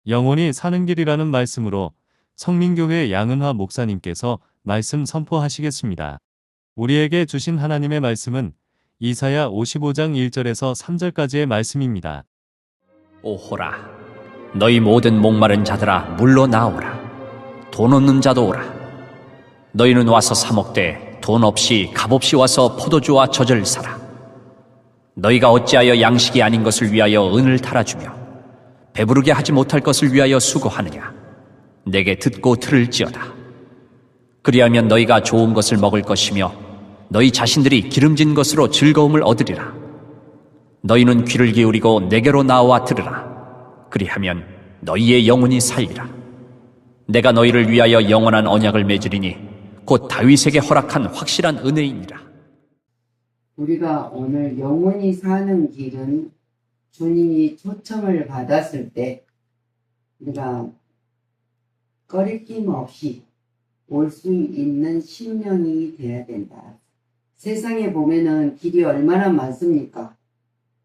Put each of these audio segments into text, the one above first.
영원히 사는 길이라는 말씀으로 성민교회 양은화 목사님께서 말씀 선포하시겠습니다. 우리에게 주신 하나님의 말씀은 이사야 55장 1절에서 3절까지의 말씀입니다. 오호라, 너희 모든 목마른 자들아 물러 나오라. 돈 없는 자도 오라. 너희는 와서 사 먹되 돈 없이 값없이 와서 포도주와 젖을 사라. 너희가 어찌하여 양식이 아닌 것을 위하여 은을 탈아주며 배부르게 하지 못할 것을 위하여 수고하느냐. 내게 듣고 들을지어다. 그리하면 너희가 좋은 것을 먹을 것이며 너희 자신들이 기름진 것으로 즐거움을 얻으리라. 너희는 귀를 기울이고 내게로 나와 들으라. 그리하면 너희의 영혼이 살리라. 내가 너희를 위하여 영원한 언약을 맺으리니 곧 다윗에게 허락한 확실한 은혜이니라. 우리가 오늘 영원히 사는 길은 주님이 초청을 받았을 때 우리가 꺼리낌 없이 올 수 있는 심령이 되어야 된다. 세상에 보면은 길이 얼마나 많습니까?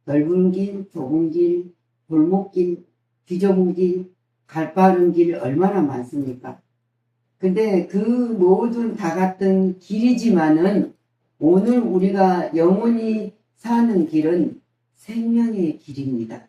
넓은 길, 좁은 길, 골목길, 뒤좁은 길, 가파른 길 얼마나 많습니까? 근데 그 모든 다 같은 길이지만은 오늘 우리가 영원히 사는 길은 생명의 길입니다.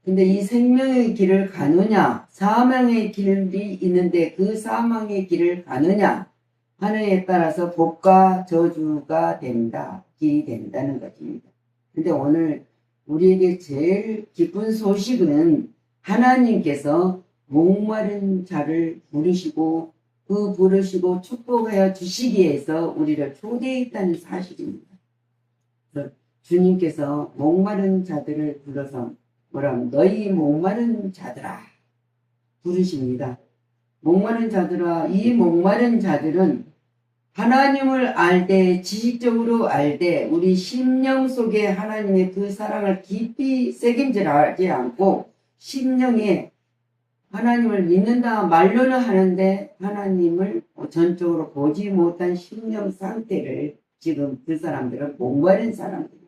근데 이 생명의 길을 가느냐, 사망의 길이 있는데 그 사망의 길을 가느냐 하느냐에 따라서 복과 저주가 된다, 길이 된다는 것입니다. 근데 오늘 우리에게 제일 기쁜 소식은 하나님께서 목마른 자를 부르시고 부르시고 축복하여 주시기 위해서 우리를 초대했다는 사실입니다. 주님께서 목마른 자들을 불러서 뭐라면 너희 목마른 자들아 부르십니다. 목마른 자들아, 이 목마른 자들은 하나님을 알되 지식적으로 알되 우리 심령 속에 하나님의 그 사랑을 깊이 새김질하지 않고 심령에 하나님을 믿는다 말로는 하는데 하나님을 전적으로 보지 못한 심령 상태를 지금 그 사람들은 목마른 사람들이에요.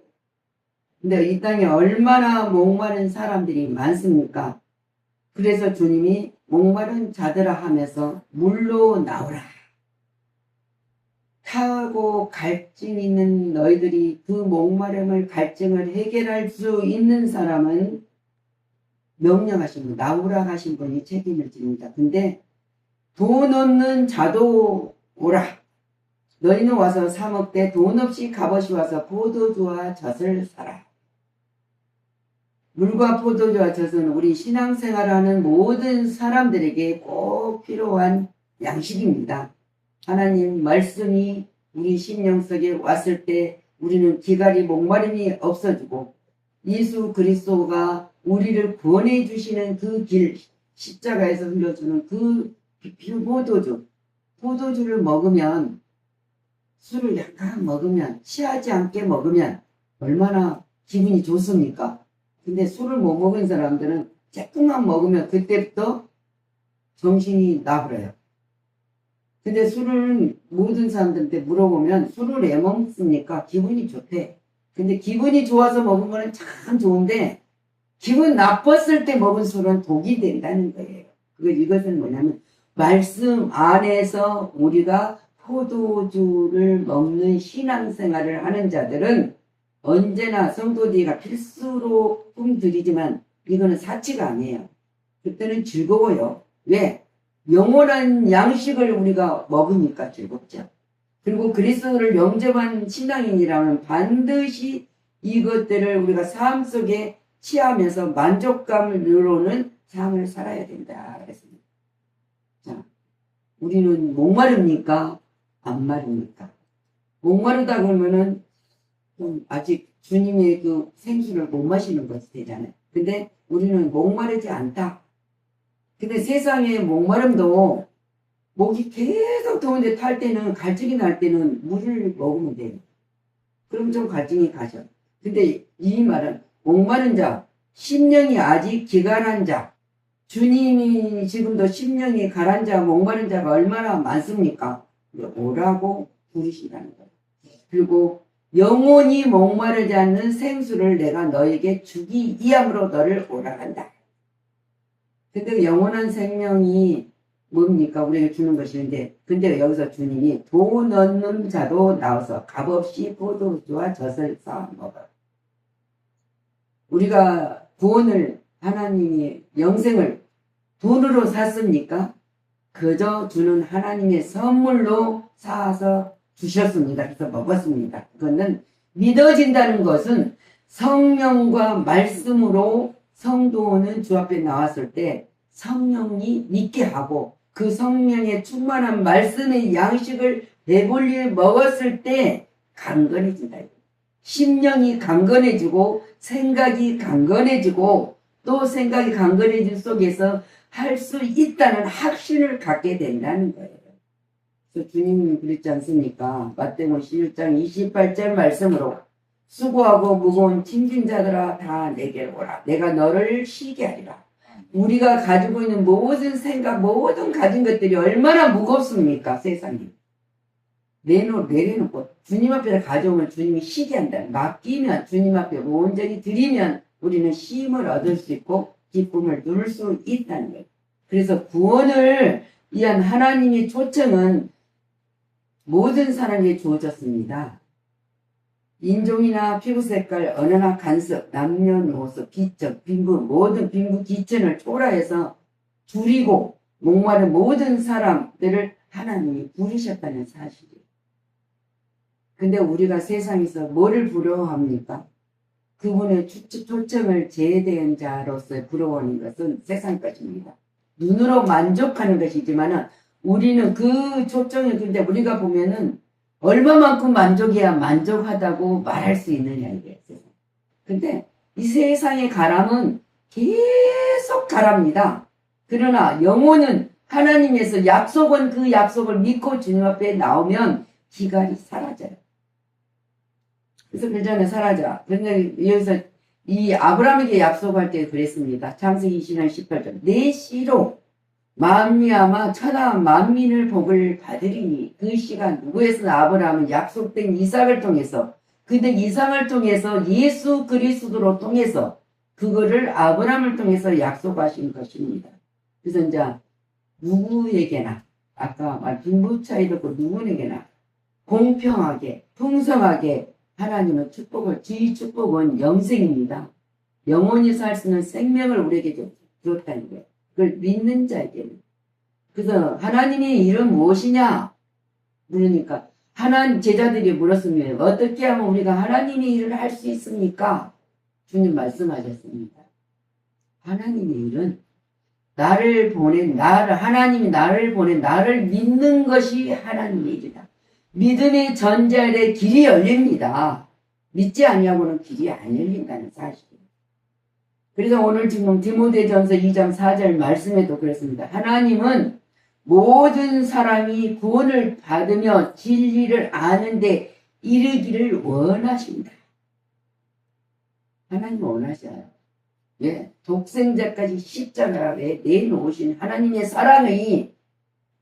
근데 이 땅에 얼마나 목마른 사람들이 많습니까? 그래서 주님이 목마른 자들아 하면서 물로 나오라. 타고 갈증 있는 너희들이 그 목마름을 갈증을 해결할 수 있는 사람은 명령하신 분, 나오라 하신 분이 책임을 집니다. 근데 돈 없는 자도 오라. 너희는 와서 사 먹되 돈 없이 값없이 와서 포도주와 젖을 사라. 물과 포도주와 젖은 우리 신앙생활하는 모든 사람들에게 꼭 필요한 양식입니다. 하나님 말씀이 우리 심령 속에 왔을 때 우리는 기갈이 목마름이 없어지고 예수 그리스도가 우리를 구원해 주시는 그 길, 십자가에서 흘려주는 그 포도주를 먹으면, 술을 약간 먹으면, 취하지 않게 먹으면 얼마나 기분이 좋습니까? 근데 술을 못 먹은 사람들은 조금만 먹으면 그때부터 정신이 나버려요. 근데 술을 모든 사람들한테 물어보면 술을 왜 먹습니까? 기분이 좋대. 근데 기분이 좋아서 먹은 거는 참 좋은데 기분 나빴을 때 먹은 술은 독이 된다는 거예요. 이것은 뭐냐면 말씀 안에서 우리가 포도주를 먹는 신앙생활을 하는 자들은 언제나 성도들이가 필수로 꿈드리지만 이거는 사치가 아니에요. 그때는 즐거워요. 왜? 영원한 양식을 우리가 먹으니까 즐겁죠. 그리고 그리스도를 영접한 신앙인이라면 반드시 이것들을 우리가 삶 속에 취하면서 만족감을 누르는 삶을 살아야 된다 그랬습니다. 자, 우리는 목마릅니까? 안 마릅니까? 목마르다 그러면은 좀 아직 주님의 그 생수를 못 마시는 것이 되잖아요. 근데 우리는 목마르지 않다. 근데 세상에 목마름도 목이 계속 더운데 탈 때는 갈증이 날 때는 물을 먹으면 돼요. 그럼 좀 갈증이 가죠. 근데 이 말은 목마른 자, 심령이 아직 기갈한 자, 주님이 지금도 심령이 가라앉아 목마른 자가 얼마나 많습니까? 오라고 부르신다는 거예요. 그리고 영원히 목마르지 않는 생수를 내가 너에게 주기 위함으로 너를 오라 한다. 근데 영원한 생명이 뭡니까? 우리에게 주는 것인데, 근데 여기서 주님이 돈 얻는 자도 나와서 값없이 포도주와 젖을 쌓아 먹어. 우리가 구원을, 하나님이 영생을 돈으로 샀습니까? 그저 주는 하나님의 선물로 쌓아서 주셨습니다. 그래서 먹었습니다. 그거는 믿어진다는 것은 성령과 말씀으로 성도는 주 앞에 나왔을 때 성령이 믿게 하고 그 성령의 충만한 말씀의 양식을 배불리 먹었을 때 강건해진다. 심령이 강건해지고 생각이 강건해지고 또 생각이 강건해진 속에서 할 수 있다는 확신을 갖게 된다는 거예요. 그래서 주님이 그랬지 않습니까? 마태복음 11장 28절 말씀으로 수고하고 무거운 짐진 자들아 다 내게로 오라. 내가 너를 쉬게 하리라. 우리가 가지고 있는 모든 생각, 모든 가진 것들이 얼마나 무겁습니까? 세상에. 내려놓고 주님 앞에 가져오면 주님이 쉬게 한다. 맡기면 주님 앞에 온전히 드리면 우리는 쉼을 얻을 수 있고 기쁨을 누릴 수 있다는 거예요. 그래서 구원을 위한 하나님의 초청은 모든 사람에게 주어졌습니다. 인종이나 피부 색깔, 언어나 간섭, 남녀노소, 기적, 빈부, 모든 빈부 기천을 초월해서 줄이고 목마른 모든 사람들을 하나님이 부르셨다는 사실이에요. 근데 우리가 세상에서 뭐를 부러워합니까? 그분의 초청을 제대한 자로서 부러워하는 것은 세상 것입니다. 눈으로 만족하는 것이지만은 우리는 그 초청을, 근데 우리가 보면은 얼마만큼 만족해야 만족하다고 말할 수 있느냐, 이게 세상. 근데 이 세상의 가람은 계속 가랍니다. 그러나 영혼은 하나님에서 약속은 그 약속을 믿고 주님 앞에 나오면 기갈이 사라져요. 그래서 그 전에 사라져. 근데 여기서 이 아브라함에게 약속할 때 그랬습니다. 창세기 20장 18절. 내 씨로 만미아마 천하 만민을 복을 받으리니 그 시간 누구에서 아브라함은 약속된 이삭을 통해서 근데 이삭을 통해서 예수 그리스도로 통해서 그거를 아브라함을 통해서 약속하신 것입니다. 그래서 이제 누구에게나 아까 말 빈부 차이도 없고 누구에게나 공평하게 풍성하게 하나님은 축복을 주의 축복은 영생입니다. 영원히 살 수 있는 생명을 우리에게 주었다는 거예요. 그걸 믿는 자에게는. 그래서 하나님의 일은 무엇이냐? 물으니까 하나님 제자들이 물었습니다. 어떻게 하면 우리가 하나님의 일을 할 수 있습니까? 주님 말씀하셨습니다. 하나님의 일은 하나님이 나를 보낸 나를 믿는 것이 하나님의 일이다. 믿음의 전자에 길이 열립니다. 믿지 아니하고는 길이 안 열린다는 사실입니다. 그래서 오늘 지금 디모데전서 2장 4절 말씀에도 그랬습니다. 하나님은 모든 사람이 구원을 받으며 진리를 아는데 이르기를 원하십니다. 하나님은 원하셔요. 예, 독생자까지 십자가에 내놓으신 하나님의 사랑이,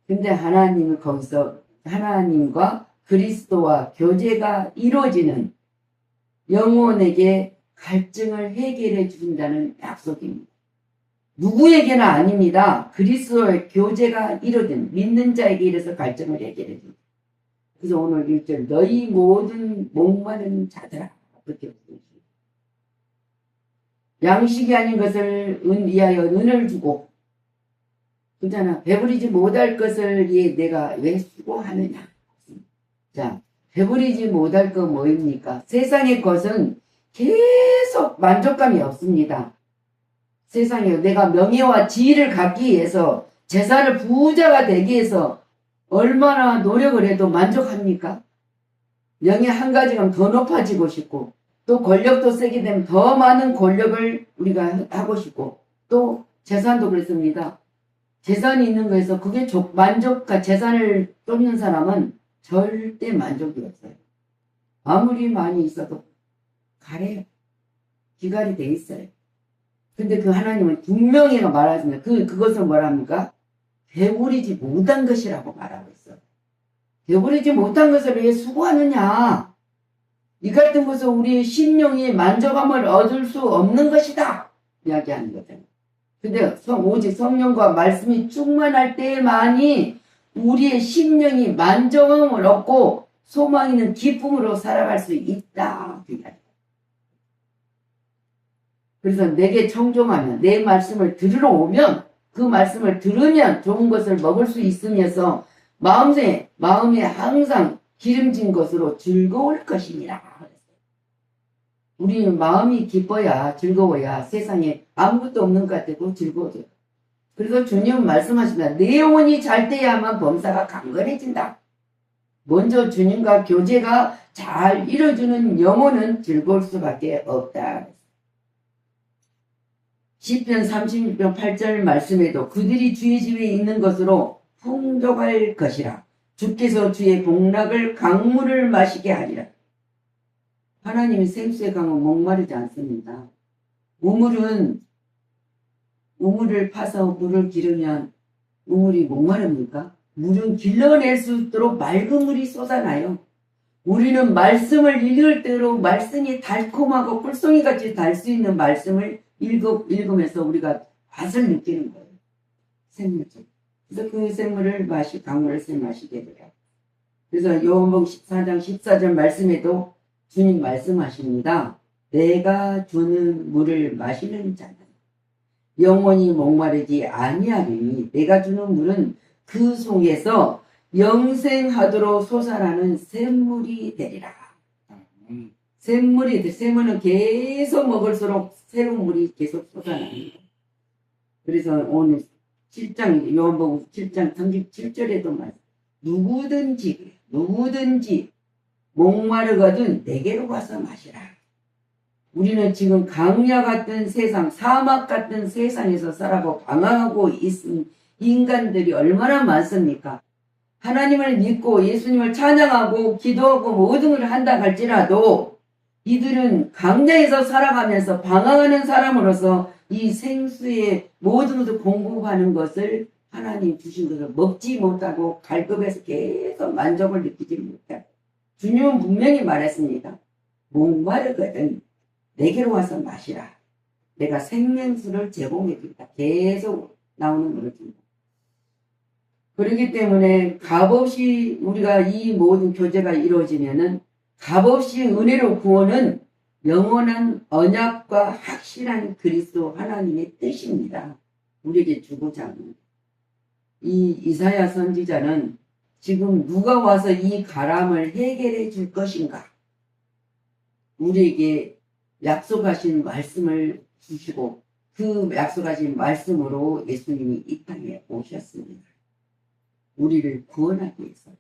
근데 하나님은 거기서 하나님과 그리스도와 교제가 이루어지는 영혼에게 갈증을 해결해 준다는 약속입니다. 누구에게나 아닙니다. 그리스도의 교제가 이루어진 믿는 자에게 이래서 갈증을 해결해 줍니다. 그래서 오늘 1절 너희 모든 목마른 자들아 그렇게 부르십니다. 양식이 아닌 것을 위하여 은을 주고 그잖아. 배부리지 못할 것을 위해 내가 왜 수고하느냐. 자, 배부리지 못할 거 뭐입니까? 세상의 것은 계속 만족감이 없습니다. 세상에 내가 명예와 지위를 갖기 위해서 재산을 부자가 되기 위해서 얼마나 노력을 해도 만족합니까? 명예 한 가지가 더 높아지고 싶고 또 권력도 세게 되면 더 많은 권력을 우리가 하고 싶고 또 재산도 그렇습니다. 재산이 있는 거에서 그게 재산을 쫓는 사람은 절대 만족이 없어요. 아무리 많이 있어도 가래요. 기갈이 돼 있어요. 근데 그 하나님은 분명히 말하십니다. 그것을 뭐랍니까? 배부리지 못한 것이라고 말하고 있어요. 배부리지 못한 것을 왜 수고하느냐? 이 같은 것은 우리의 심령이 만족함을 얻을 수 없는 것이다. 이야기하는 거잖아요. 근데 오직 성령과 말씀이 충만할 때만이 우리의 심령이 만족함을 얻고 소망 있는 기쁨으로 살아갈 수 있다. 그래서 내게 청종하면, 내 말씀을 들으러 오면, 그 말씀을 들으면 좋은 것을 먹을 수 있으면서 마음에 항상 기름진 것으로 즐거울 것이니라. 우리는 마음이 기뻐야, 즐거워야 세상에 아무것도 없는 것 같아도 즐거워져요. 그래서 주님은 말씀하십니다. 내 영혼이 잘 돼야만 범사가 강건해진다. 먼저 주님과 교제가 잘 이루어지는 영혼은 즐거울 수밖에 없다. 시편 36편 8절 말씀에도 그들이 주의 집에 있는 것으로 풍족할 것이라. 주께서 주의 복락을 강물을 마시게 하리라. 하나님이 생수의 강은 목마르지 않습니다. 우물을 파서 물을 기르면 우물이 목마릅니까? 물은 길러낼 수 있도록 맑은 물이 쏟아나요. 우리는 말씀을 읽을 대로 말씀이 달콤하고 꿀송이같이 달 수 있는 말씀을 읽으면서 우리가 맛을 느끼는 거예요. 생물처럼. 그래서 그 생물을 강물을 마시게 돼요. 그래서 요한복음 14장 14절 말씀에도 주님 말씀하십니다. 내가 주는 물을 마시는 자는 영원히 목마르지 아니하리니 내가 주는 물은 그 속에서 영생하도록 솟아나는 샘물이 되리라. 샘물은 계속 먹을수록 새로운 물이 계속 솟아납니다. 그래서 오늘 요한복음 7장 37절에도 말씀. 누구든지 목마르거든 내게로 와서 마시라. 우리는 지금 강야 같은 세상, 사막 같은 세상에서 살아고 방황하고 있는 인간들이 얼마나 많습니까? 하나님을 믿고 예수님을 찬양하고 기도하고 모든 걸 한다 할지라도 이들은 강야에서 살아가면서 방황하는 사람으로서 이 생수의 모든 것을 공급하는 것을 하나님 주신 것을 먹지 못하고 갈급해서 계속 만족을 느끼지 못하고 주님은 분명히 말했습니다. 목마르거든 내게로 와서 마시라. 내가 생명수를 제공해 준다. 계속 나오는 물을 준다. 그렇기 때문에 값없이 우리가 이 모든 교제가 이루어지면은 값없이 은혜로 구원은 영원한 언약과 확실한 그리스도 하나님의 뜻입니다. 우리에게 주고자 합니다. 이 이사야 선지자는 지금 누가 와서 이 가람을 해결해 줄 것인가? 우리에게 약속하신 말씀을 주시고 그 약속하신 말씀으로 예수님이 이 땅에 오셨습니다. 우리를 구원하기 위해서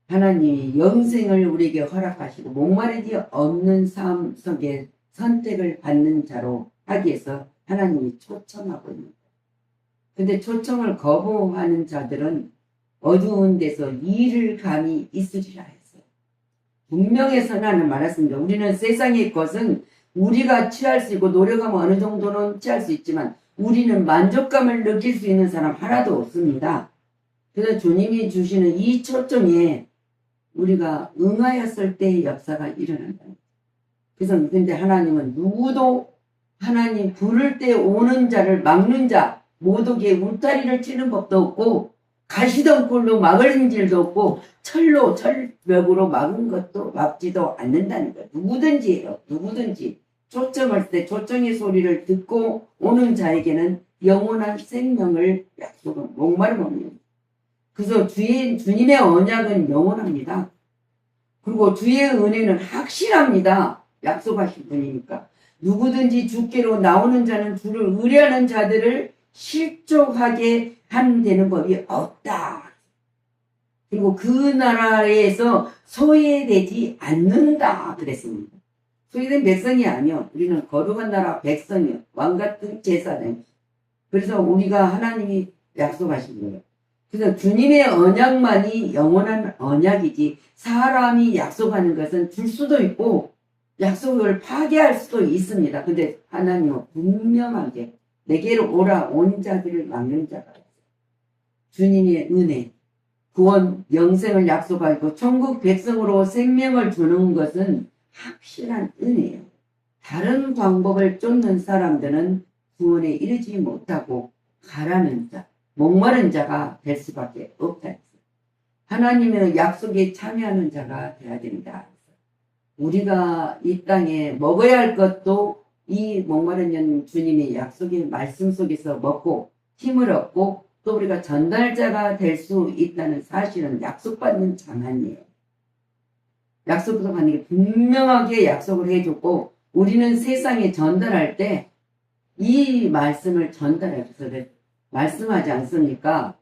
하나님이 영생을 우리에게 허락하시고 목마르지 없는 삶 속에 선택을 받는 자로 하기 위해서 하나님이 초청하고 있습니다. 근데 초청을 거부하는 자들은 어두운 데서 이를 감이 있으리라 했어요. 분명히 선언을 말했습니다. 우리는 세상의 것은 우리가 취할 수 있고 노력하면 어느 정도는 취할 수 있지만 우리는 만족감을 느낄 수 있는 사람 하나도 없습니다. 그래서 주님이 주시는 이 초청에 우리가 응하였을 때의 역사가 일어난다. 그래서 근데 하나님은 누구도 하나님 부를 때 오는 자를 막는 자, 못 오게 울타리를 치는 법도 없고 가시덤불로 막을 일도 없고 철벽으로 막은 것도 막지도 않는다는 거예요. 누구든지예요. 누구든지 초청할 때 초청의 소리를 듣고 오는 자에게는 영원한 생명을 약속은 목마름 없는. 그래서 주님의 언약은 영원합니다. 그리고 주의 은혜는 확실합니다. 약속하신 분이니까. 누구든지 주께로 나오는 자는 주를 의뢰하는 자들을 실족하게 하는 되는 법이 없다. 그리고 그 나라에서 소외되지 않는다 그랬습니다. 소외된 백성이 아니요. 우리는 거룩한 나라 백성이요. 왕같은 제사장. 그래서 우리가 하나님이 약속하신 거예요. 그래서 주님의 언약만이 영원한 언약이지 사람이 약속하는 것은 줄 수도 있고 약속을 파괴할 수도 있습니다. 근데 하나님은 분명하게 내게로 오라 온 자들을 막는 자가 주님의 은혜, 구원, 영생을 약속하고 천국 백성으로 생명을 주는 것은 확실한 은혜예요. 다른 방법을 쫓는 사람들은 구원에 이르지 못하고 가라는 자, 목마른 자가 될 수밖에 없다 했어요. 하나님의 약속에 참여하는 자가 되어야 된다. 우리가 이 땅에 먹어야 할 것도 이 목마른 주님의 약속의 말씀 속에서 먹고 힘을 얻고 또 우리가 전달자가 될 수 있다는 사실은 약속받는 자만이에요. 약속도 받는 게 분명하게 약속을 해줬고 우리는 세상에 전달할 때 이 말씀을 전달해줘서 말씀하지 않습니까?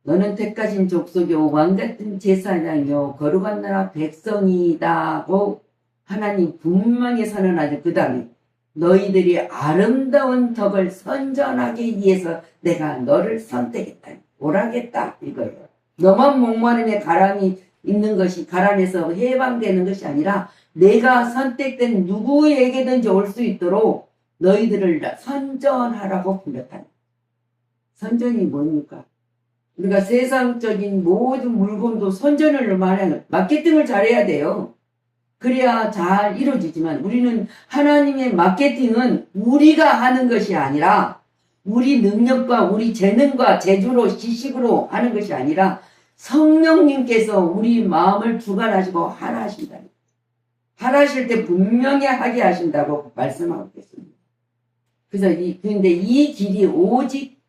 너는 택하신 족속이요 왕같은 제사장이요 거룩한 나라 백성이다고 하나님 분명히 선언하죠. 그 다음에 너희들이 아름다운 덕을 선전하기 위해서 내가 너를 선택했다. 오라겠다 이거예요. 너만 목마름에 가람이 있는 것이 가람에서 해방되는 것이 아니라 내가 선택된 누구에게든지 올 수 있도록 너희들을 선전하라고 불렀다. 선전이 뭡니까? 우리가 세상적인 모든 물건도 선전을 말하는 마케팅을 잘해야 돼요. 그래야 잘 이루어지지만 우리는 하나님의 마케팅은 우리가 하는 것이 아니라 우리 능력과 우리 재능과 재주로 지식으로 하는 것이 아니라 성령님께서 우리 마음을 주관하시고 하라 하신다. 하라 하실 때 분명히 하게 하신다고 말씀하고 있습니다. 그래서 근데 이 길이 오직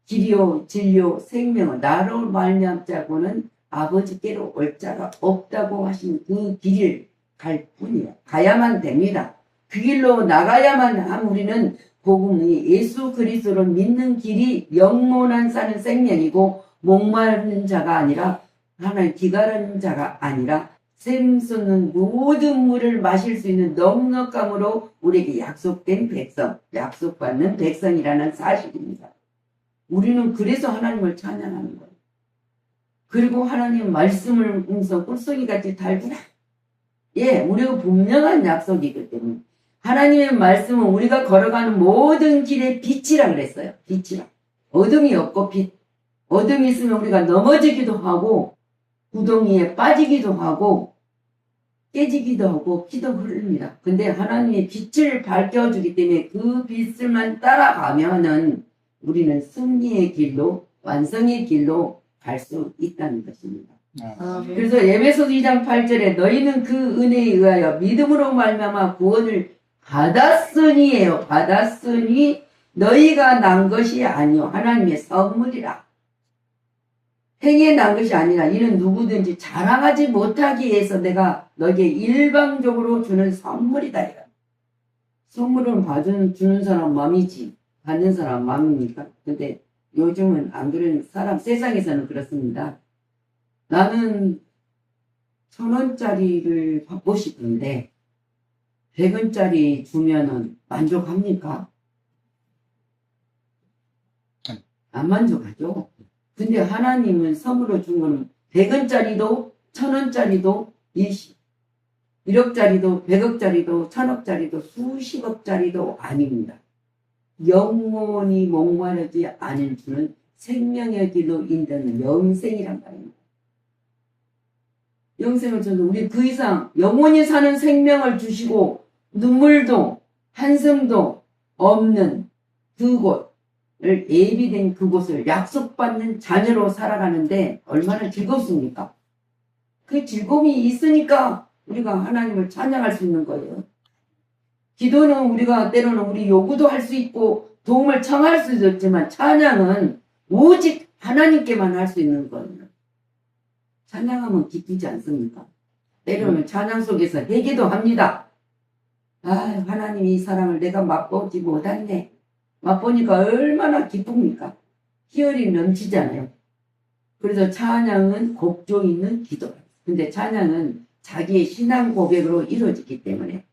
길이요 진리요 생명은 나로 말미암자고는 아버지께로 올 자가 없다고 하신 그 길을 갈 뿐이에요. 가야만 됩니다. 그 길로 나가야만 함 우리는 복음이 예수 그리스도를 믿는 길이 영원한 사는 생명이고 목마른 자가 아니라 하나님 기가라는 자가 아니라 샘솟는 모든 물을 마실 수 있는 넉넉함으로 우리에게 약속된 백성, 약속받는 백성이라는 사실입니다. 우리는 그래서 하나님을 찬양하는 거예요. 그리고 하나님 말씀을 응서 꿀송이같이 달구나. 예, 우리가 분명한 약속이기 때문에 하나님의 말씀은 우리가 걸어가는 모든 길의 빛이라 그랬어요. 빛이라. 어둠이 없고 빛. 어둠이 있으면 우리가 넘어지기도 하고 구덩이에 빠지기도 하고 깨지기도 하고 피도 흐릅니다. 근데 하나님의 빛을 밝혀주기 때문에 그 빛을만 따라가면은 우리는 승리의 길로 완성의 길로 갈 수 있다는 것입니다. 그래서 에베소서 2장 8절에 너희는 그 은혜에 의하여 믿음으로 말미암아 구원을 받았으니에요. 받았으니 너희가 난 것이 아니요 하나님의 선물이라. 행에 난 것이 아니라 이는 누구든지 자랑하지 못하기 위해서 내가 너에게 일방적으로 주는 선물이다. 선물은 주는 사람 마음이지 받는 사람 마음입니까? 근데 요즘은 안 그런 사람 세상에서는 그렇습니다. 나는 1,000원짜리를 받고 싶은데 100원짜리 주면은 만족합니까? 안 만족하죠. 근데 하나님은 선물로 준 거는 100원짜리도 1,000원짜리도 1억짜리도 100억짜리도 1,000억짜리도 수십억짜리도 아닙니다. 영원히 목마르지 않은 주는 생명의 길로 인도하는 영생이란 말입니다. 영생을 줘도 우리 그 이상 영원히 사는 생명을 주시고 눈물도 한숨도 없는 그곳을 예비된 그곳을 약속받는 자녀로 살아가는데 얼마나 즐겁습니까? 그 즐거움이 있으니까 우리가 하나님을 찬양할 수 있는 거예요. 기도는 우리가 때로는 우리 요구도 할 수 있고 도움을 청할 수도 있지만 찬양은 오직 하나님께만 할 수 있는 거예요. 찬양하면 기쁘지 않습니까? 때로는 찬양 속에서 회개도 합니다. 아, 하나님 이 사랑을 내가 맛보지 못했네. 맛보니까 얼마나 기쁩니까? 희열이 넘치잖아요. 그래서 찬양은 곡조 있는 기도. 근데 찬양은 자기의 신앙 고백으로 이루어지기 때문에.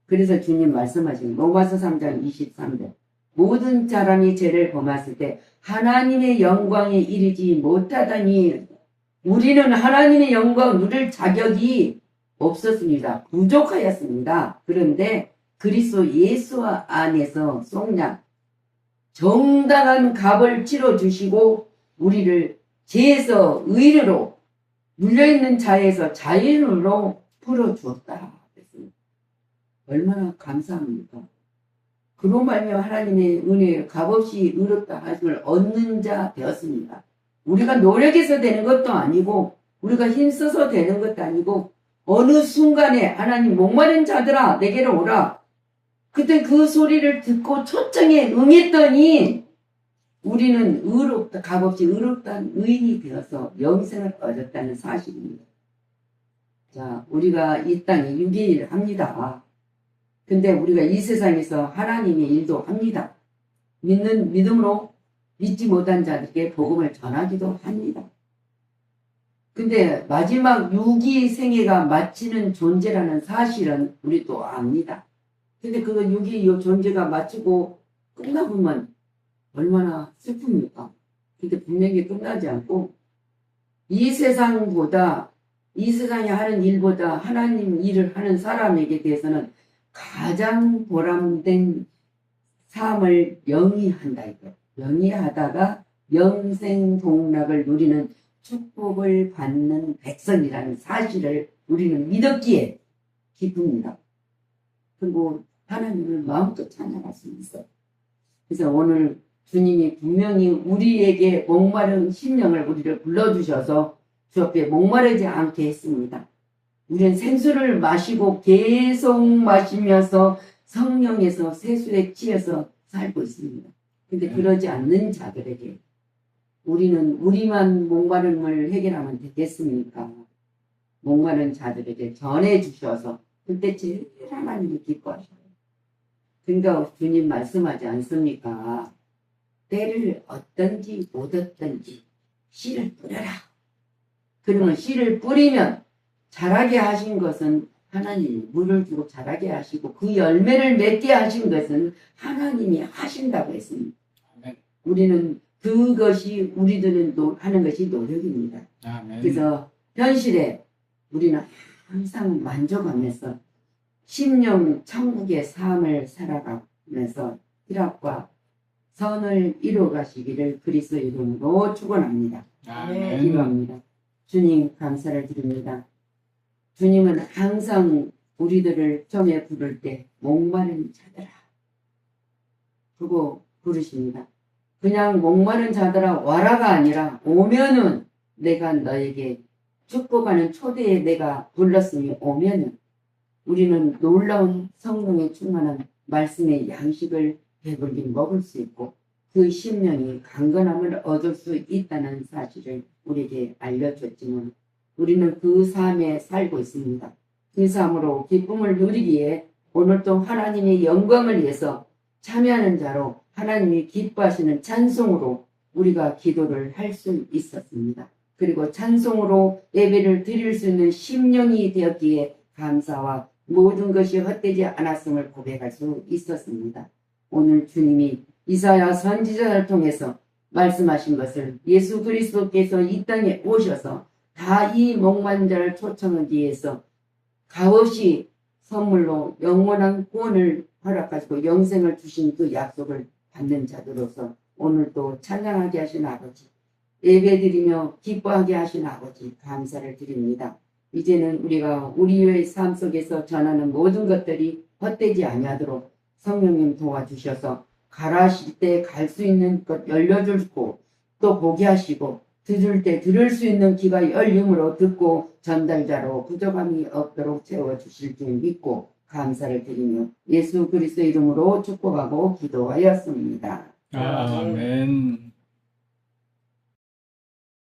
그래서 주님 말씀하신 로마서 3장 23절 모든 사람이 죄를 범했을 때 하나님의 영광에 이르지 못하다니 우리는 하나님의 영광 누릴 자격이 없었습니다. 부족하였습니다. 그런데 그리스도 예수 안에서 속량 정당한 값을 치러주시고 우리를 죄에서 의로 물려있는 자에서 자유로 풀어주었다. 얼마나 감사합니까? 그로 말미암아 하나님의 은혜에 값없이 의롭다 하심을 얻는 자 되었습니다. 우리가 노력해서 되는 것도 아니고 우리가 힘써서 되는 것도 아니고 어느 순간에 하나님 목마른 자들아 내게로 오라. 그때 그 소리를 듣고 초청에 응했더니 우리는 의롭다 값없이 의롭다는 의인이 되어서 영생을 얻었다는 사실입니다. 자, 우리가 이 땅에 6일 일을 합니다. 근데 우리가 이 세상에서 하나님의 일도 합니다. 믿음으로 믿지 못한 자들에게 복음을 전하기도 합니다. 근데 마지막 6위 생애가 마치는 존재라는 사실은 우리 또 압니다. 근데 그 6위 존재가 마치고 끝나보면 얼마나 슬픕니까? 근데 분명히 끝나지 않고 이 세상에 하는 일보다 하나님 일을 하는 사람에게 대해서는 가장 보람된 삶을 영위한다 이거. 영위하다가 영생 복락을 누리는 축복을 받는 백성이라는 사실을 우리는 믿었기에 기쁩니다. 그리고 하나님을 마음껏 찬양할 수 있어요. 그래서 오늘 주님이 분명히 우리에게 목마른 심령을 우리를 불러주셔서 주 앞에 목마르지 않게 했습니다. 우리는 생수를 마시고 계속 마시면서 성령에서 세수에 취해서 살고 있습니다. 근데 그러지 않는 자들에게 우리는 우리만 목마름을 해결하면 되겠습니까? 목마른 자들에게 전해주셔서 그때 제일 하나님이 기뻐하셔요. 그러니까 주님 말씀하지 않습니까? 때를 얻든지 못 얻든지 씨를 뿌려라. 그러면 씨를 뿌리면 자라게 하신 것은 하나님이 물을 주고 자라게 하시고 그 열매를 맺게 하신 것은 하나님이 하신다고 했습니다. 우리는 그것이 우리들은 하는 것이 노력입니다. 그래서 현실에 우리는 항상 만족하면서 심령 천국의 삶을 살아가면서 희락과 선을 이루어가시기를 그리스도 이름으로 축원합니다. 기도합니다. 주님 감사를 드립니다. 주님은 항상 우리들을 처음에 부를 때 목마른 자들아 그거 부르십니다. 그냥 목마른 자들아 와라가 아니라 오면은 내가 너에게 축복하는 초대에 내가 불렀으니 오면은 우리는 놀라운 성령에 충만한 말씀의 양식을 배불리 먹을 수 있고 그 심령이 강건함을 얻을 수 있다는 사실을 우리에게 알려줬지만 우리는 그 삶에 살고 있습니다. 그 삶으로 기쁨을 누리기에 오늘도 하나님의 영광을 위해서 참여하는 자로 하나님이 기뻐하시는 찬송으로 우리가 기도를 할 수 있었습니다. 그리고 찬송으로 예배를 드릴 수 있는 심령이 되었기에 감사와 모든 것이 헛되지 않았음을 고백할 수 있었습니다. 오늘 주님이 이사야 선지자를 통해서 말씀하신 것을 예수 그리스도께서 이 땅에 오셔서 다 이 목마른 자를 초청하기 위해서 값없이 선물로 영원한 구원을 허락하시고 영생을 주신 그 약속을 받는 자들로서 오늘도 찬양하게 하신 아버지, 예배드리며 기뻐하게 하신 아버지 감사를 드립니다. 이제는 우리가 우리의 삶 속에서 전하는 모든 것들이 헛되지 아니하도록 성령님 도와주셔서 가라 하실 때 갈 수 있는 것 열려주고 또 보게 하시고 들을 때 들을 수 있는 귀가 열림으로 듣고 전달자로 부족함이 없도록 채워주실 줄 믿고 감사를 드리며 예수 그리스도 이름으로 축복하고 기도하였습니다. 아멘.